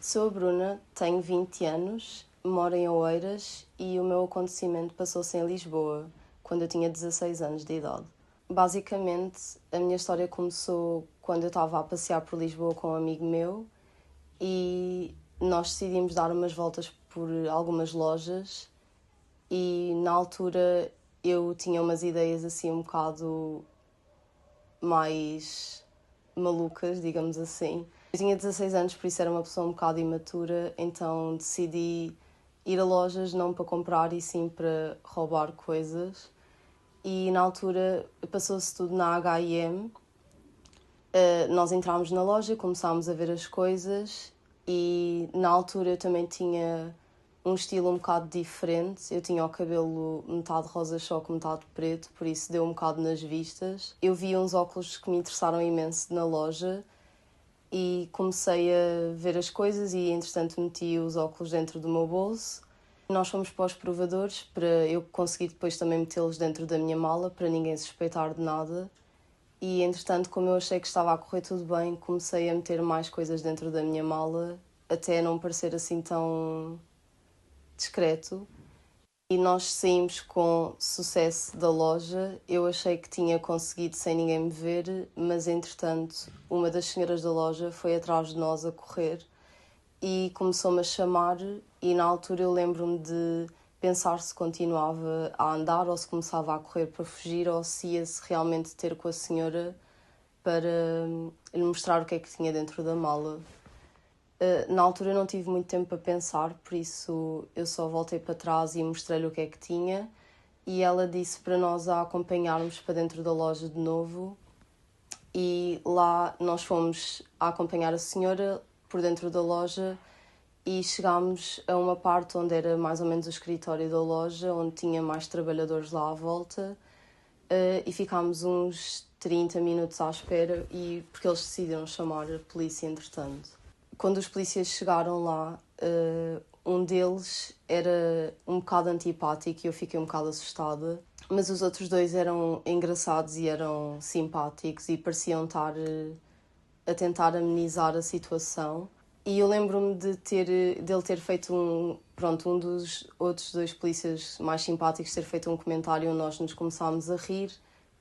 Sou a Bruna, tenho 20 anos, moro em Oeiras e o meu acontecimento passou-se em Lisboa, quando eu tinha 16 anos de idade. Basicamente, a minha história começou quando eu estava a passear por Lisboa com um amigo meu e nós decidimos dar umas voltas por algumas lojas e na altura eu tinha umas ideias assim um bocado mais malucas, digamos assim. Eu tinha 16 anos, por isso era uma pessoa um bocado imatura, então decidi ir a lojas não para comprar e sim para roubar coisas. E na altura passou-se tudo na H&M. Nós entrámos na loja, começámos a ver as coisas e na altura eu também tinha um estilo um bocado diferente. Eu tinha o cabelo metade rosa choque, metade preto, por isso deu um bocado nas vistas. Eu vi uns óculos que me interessaram imenso na loja e comecei a ver as coisas e entretanto meti os óculos dentro do meu bolso. Nós fomos para os provadores para eu conseguir depois também metê-los dentro da minha mala para ninguém suspeitar de nada. E entretanto, como eu achei que estava a correr tudo bem, comecei a meter mais coisas dentro da minha mala até não parecer assim tão discreto. E nós saímos com sucesso da loja. Eu achei que tinha conseguido sem ninguém me ver, mas entretanto, uma das senhoras da loja foi atrás de nós a correr e começou-me a chamar. E na altura eu lembro-me de pensar se continuava a andar ou se começava a correr para fugir ou se ia-se realmente ter com a senhora para lhe mostrar o que é que tinha dentro da mala. Na altura eu não tive muito tempo para pensar, por isso eu só voltei para trás e mostrei-lhe o que é que tinha e ela disse para nós a acompanharmos para dentro da loja de novo e lá nós fomos a acompanhar a senhora por dentro da loja e chegámos a uma parte onde era mais ou menos o escritório da loja, onde tinha mais trabalhadores lá à volta e ficámos uns 30 minutos à espera porque eles decidiram chamar a polícia entretanto. Quando os polícias chegaram lá, um deles era um bocado antipático e eu fiquei um bocado assustada, mas os outros dois eram engraçados e eram simpáticos e pareciam estar a tentar amenizar a situação. E eu lembro-me dele ter feito um dos outros dois polícias mais simpáticos ter feito um comentário onde nós nos começámos a rir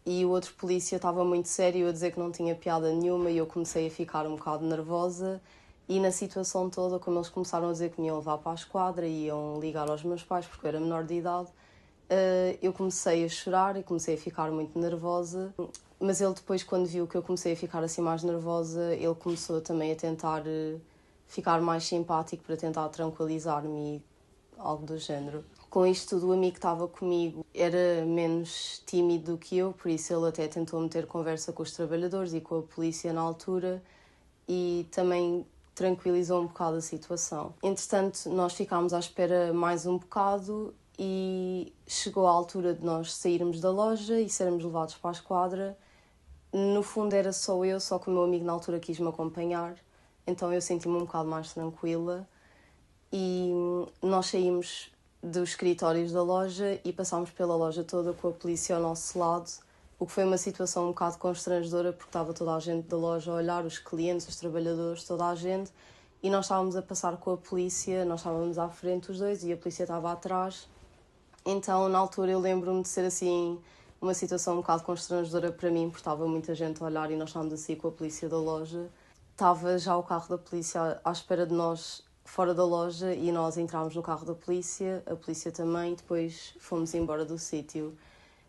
e o outro polícia estava muito sério a dizer que não tinha piada nenhuma e eu comecei a ficar um bocado nervosa. E na situação toda, como eles começaram a dizer que me iam levar para a esquadra e iam ligar aos meus pais porque eu era menor de idade, eu comecei a chorar e comecei a ficar muito nervosa. Mas ele depois, quando viu que eu comecei a ficar assim mais nervosa, ele começou também a tentar ficar mais simpático para tentar tranquilizar-me e algo do género. Com isto tudo, o amigo que estava comigo era menos tímido do que eu, por isso ele até tentou meter conversa com os trabalhadores e com a polícia na altura e também tranquilizou um bocado a situação. Entretanto, nós ficámos à espera mais um bocado e chegou a altura de nós sairmos da loja e sermos levados para a esquadra. No fundo era só eu, só que o meu amigo na altura quis-me acompanhar, então eu senti-me um bocado mais tranquila e nós saímos dos escritórios da loja e passámos pela loja toda com a polícia ao nosso lado, o que foi uma situação um bocado constrangedora porque estava toda a gente da loja a olhar, os clientes, os trabalhadores, toda a gente, e nós estávamos a passar com a polícia, nós estávamos à frente os dois e a polícia estava atrás. Então, na altura, eu lembro-me de ser assim uma situação um bocado constrangedora para mim, porque estava muita gente a olhar e nós estávamos assim com a polícia da loja. Estava já o carro da polícia à espera de nós fora da loja e nós entrámos no carro da polícia, a polícia também, depois fomos embora do sítio.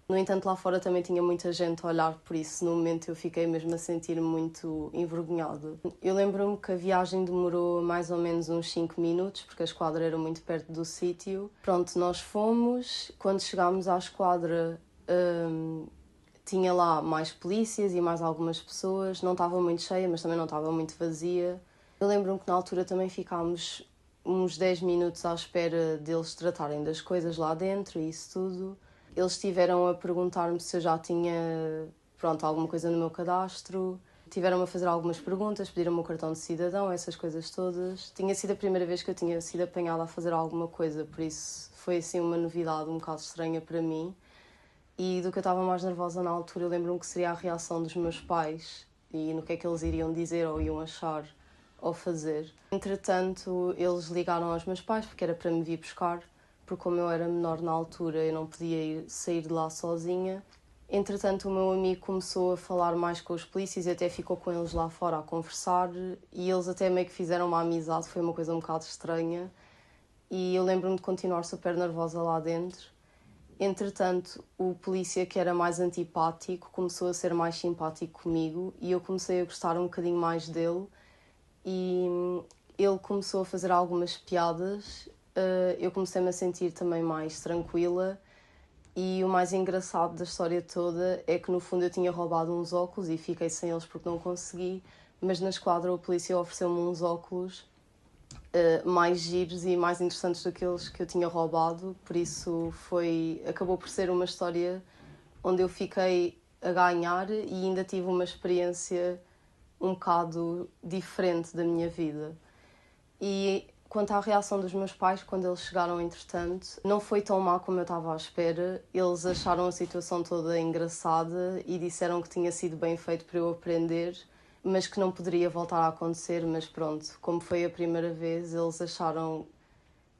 No entanto, lá fora também tinha muita gente a olhar, por isso no momento eu fiquei mesmo a sentir-me muito envergonhada. Eu lembro-me que a viagem demorou mais ou menos uns 5 minutos, porque a esquadra era muito perto do sítio. Pronto, nós fomos. Quando chegámos à esquadra, tinha lá mais polícias e mais algumas pessoas. Não estava muito cheia, mas também não estava muito vazia. Eu lembro-me que na altura também ficámos uns 10 minutos à espera deles tratarem das coisas lá dentro e isso tudo. Eles estiveram a perguntar-me se eu já tinha, alguma coisa no meu cadastro. Tiveram-me a fazer algumas perguntas, pediram-me o cartão de cidadão, essas coisas todas. Tinha sido a primeira vez que eu tinha sido apanhada a fazer alguma coisa, por isso foi assim uma novidade um bocado estranha para mim. E do que eu estava mais nervosa na altura, eu lembro-me que seria a reação dos meus pais e no que é que eles iriam dizer ou iam achar ao fazer. Entretanto, eles ligaram aos meus pais porque era para me vir buscar, porque como eu era menor na altura eu não podia sair de lá sozinha. Entretanto, o meu amigo começou a falar mais com os polícias e até ficou com eles lá fora a conversar e eles até meio que fizeram uma amizade, foi uma coisa um bocado estranha e eu lembro-me de continuar super nervosa lá dentro. Entretanto, o polícia que era mais antipático começou a ser mais simpático comigo e eu comecei a gostar um bocadinho mais dele e ele começou a fazer algumas piadas, eu comecei-me a sentir também mais tranquila. E o mais engraçado da história toda é que no fundo eu tinha roubado uns óculos e fiquei sem eles porque não consegui, mas na esquadra o polícia ofereceu-me uns óculos mais giros e mais interessantes do que aqueles que eu tinha roubado, por isso acabou por ser uma história onde eu fiquei a ganhar e ainda tive uma experiência um bocado diferente da minha vida. E quanto à reação dos meus pais, quando eles chegaram, entretanto, não foi tão má como eu estava à espera. Eles acharam a situação toda engraçada e disseram que tinha sido bem feito para eu aprender, mas que não poderia voltar a acontecer. Mas pronto, como foi a primeira vez, eles acharam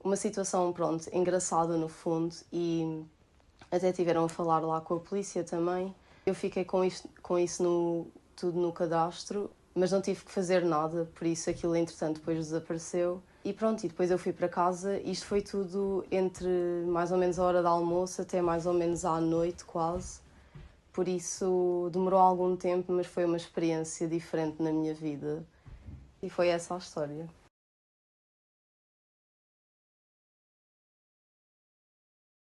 uma situação, pronto, engraçada no fundo e até tiveram a falar lá com a polícia também. Eu fiquei com isso tudo no cadastro, mas não tive que fazer nada, por isso aquilo entretanto depois desapareceu. E pronto, e depois eu fui para casa. Isto foi tudo entre mais ou menos a hora do almoço até mais ou menos à noite quase. Por isso demorou algum tempo, mas foi uma experiência diferente na minha vida. E foi essa a história.